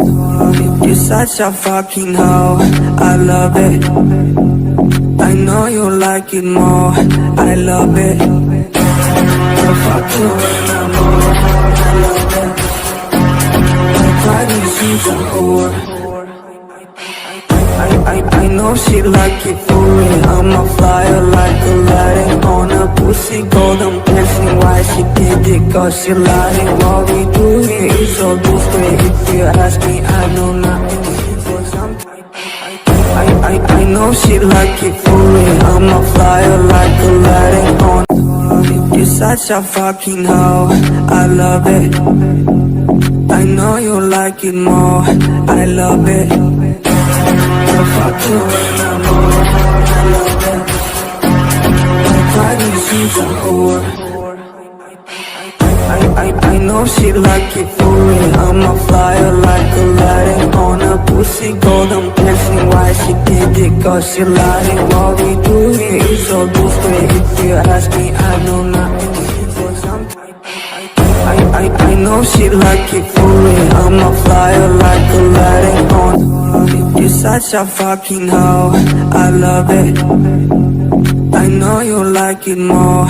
You're such a fucking hoe, I love it. I know you like it more, I love it. I fuck you when I'm over, I love it. My body, she's a whore. I know she like it for me. I'm a flyer like Aladdin on a pussy golden blessing. Why she did it? Cause she lied it. What we do here is so discreet. If you ask me, I know nothing. I know she like it for me. I'm a flyer like Aladdin on. You're such a fucking hoe, I love it. I know you like it more, I love it. I fuck you when I'm over, I love it. My body, she's a whore. I know she like it for me. I'm a flyer like Aladdin on a pussy golden blessing. Why she did it? Cause she lied it. What we do here is so discreet. If you ask me, I know nothing. I know she like it for me. I'm a flyer like Aladdin on. You're such a fucking hoe, I love it. I know you like it more.